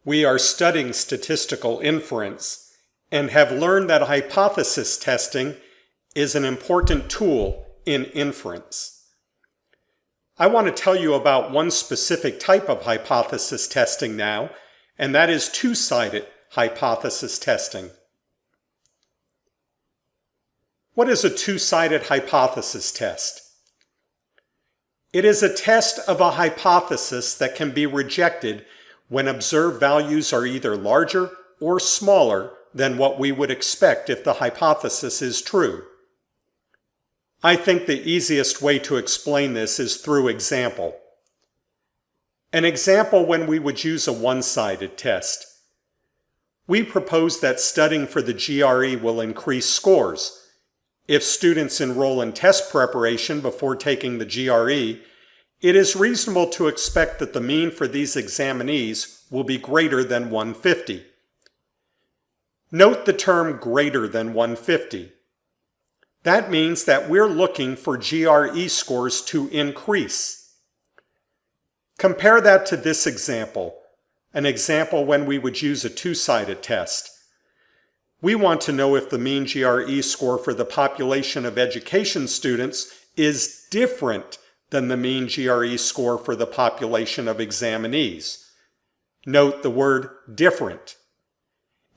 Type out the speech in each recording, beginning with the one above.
We are studying statistical inference and have learned that hypothesis testing is an important tool in inference. I want to tell you about one specific type of hypothesis testing now, and that is two-sided hypothesis testing. What is a two-sided hypothesis test? It is a test of a hypothesis that can be rejected when observed values are either larger or smaller than what we would expect if the hypothesis is true. I think the easiest way to explain this is through example. An example when we would use a one-sided test. We propose that studying for the GRE will increase scores. If students enroll in test preparation before taking the GRE, it is reasonable to expect that the mean for these examinees will be greater than 150. Note the term greater than 150. That means that we're looking for GRE scores to increase. Compare that to this example, an example when we would use a two-sided test. We want to know if the mean GRE score for the population of education students is different than the mean GRE score for the population of examinees. Note the word different.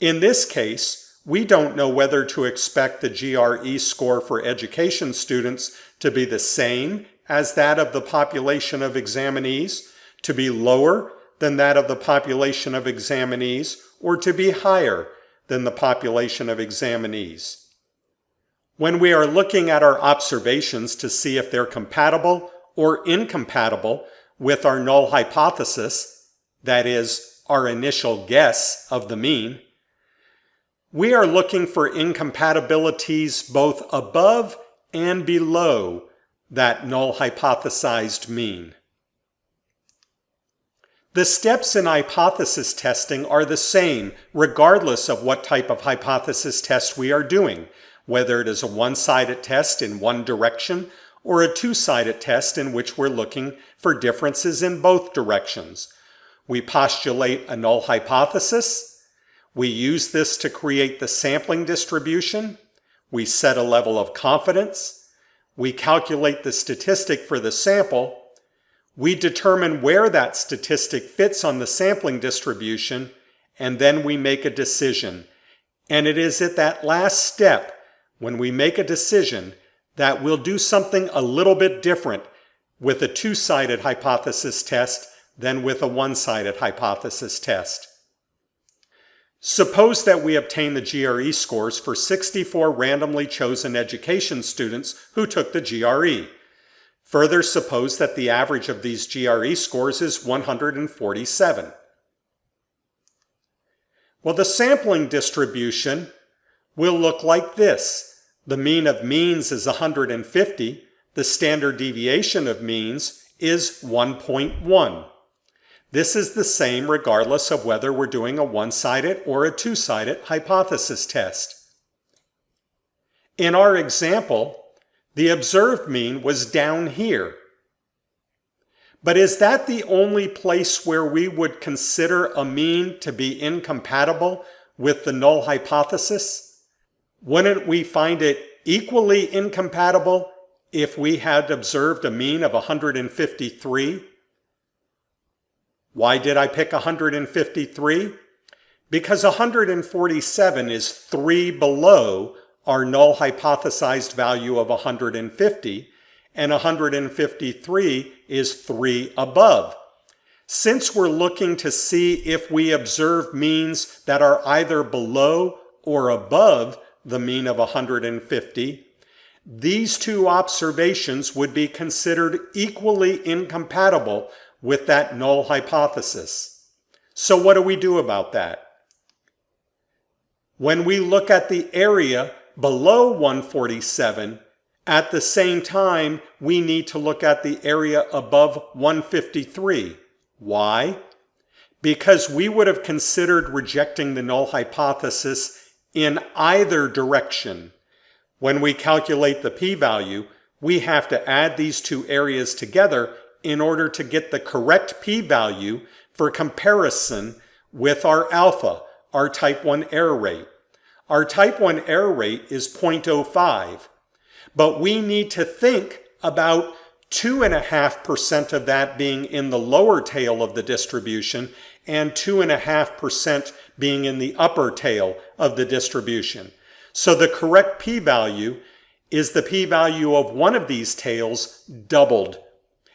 In this case, we don't know whether to expect the GRE score for education students to be the same as that of the population of examinees, to be lower than that of the population of examinees, or to be higher than the population of examinees. When we are looking at our observations to see if they're compatible or incompatible with our null hypothesis, that is, our initial guess of the mean, we are looking for incompatibilities both above and below that null hypothesized mean. The steps in hypothesis testing are the same regardless of what type of hypothesis test we are doing, whether it is a one-sided test in one direction or a two-sided test in which we're looking for differences in both directions. We postulate a null hypothesis. We use this to create the sampling distribution. We set a level of confidence. We calculate the statistic for the sample. We determine where that statistic fits on the sampling distribution, and then we make a decision. And it is at that last step, when we make a decision, that we'll do something a little bit different with a two-sided hypothesis test than with a one-sided hypothesis test. Suppose that we obtain the GRE scores for 64 randomly chosen education students who took the GRE. Further, suppose that the average of these GRE scores is 147. Well, the sampling distribution will look like this. The mean of means is 150. The standard deviation of means is 1.1. This is the same regardless of whether we're doing a one-sided or a two-sided hypothesis test. In our example, the observed mean was down here. But is that the only place where we would consider a mean to be incompatible with the null hypothesis? Wouldn't we find it equally incompatible if we had observed a mean of 153? Why did I pick 153? Because 147 is 3 below our null hypothesized value of 150, and 153 is 3 above. Since we're looking to see if we observe means that are either below or above the mean of 150, these two observations would be considered equally incompatible with that null hypothesis. So what do we do about that? When we look at the area below 147, at the same time, we need to look at the area above 153. Why? Because we would have considered rejecting the null hypothesis in either direction. When we calculate the p-value, we have to add these two areas together in order to get the correct p-value for comparison with our alpha, our type 1 error rate. Our type 1 error rate is 0.05, but we need to think about 2.5% of that being in the lower tail of the distribution and 2.5% being in the upper tail of the distribution. So the correct p-value is the p-value of one of these tails doubled.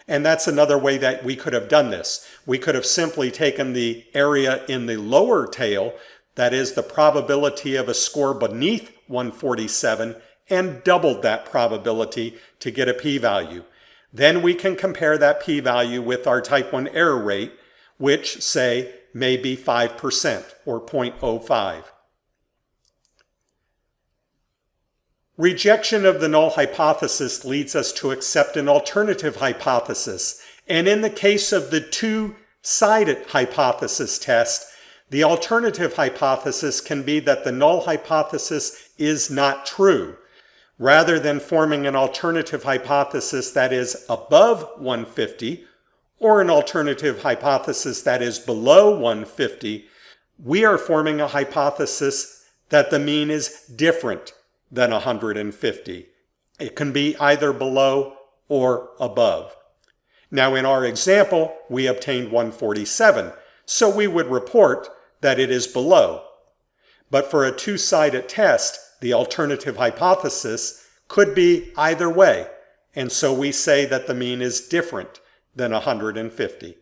And that's another way that we could have done this. We could have simply taken the area in the lower tail, that is the probability of a score beneath 147, and doubled that probability to get a p-value. Then we can compare that p-value with our type 1 error rate, which, say, may be 5% or 0.05. Rejection of the null hypothesis leads us to accept an alternative hypothesis. And in the case of the two-sided hypothesis test, the alternative hypothesis can be that the null hypothesis is not true. Rather than forming an alternative hypothesis that is above 150, or an alternative hypothesis that is below 150, we are forming a hypothesis that the mean is different than 150. It can be either below or above. Now in our example, we obtained 147, so we would report that it is below. But for a two-sided test, the alternative hypothesis could be either way, and so we say that the mean is different than 150.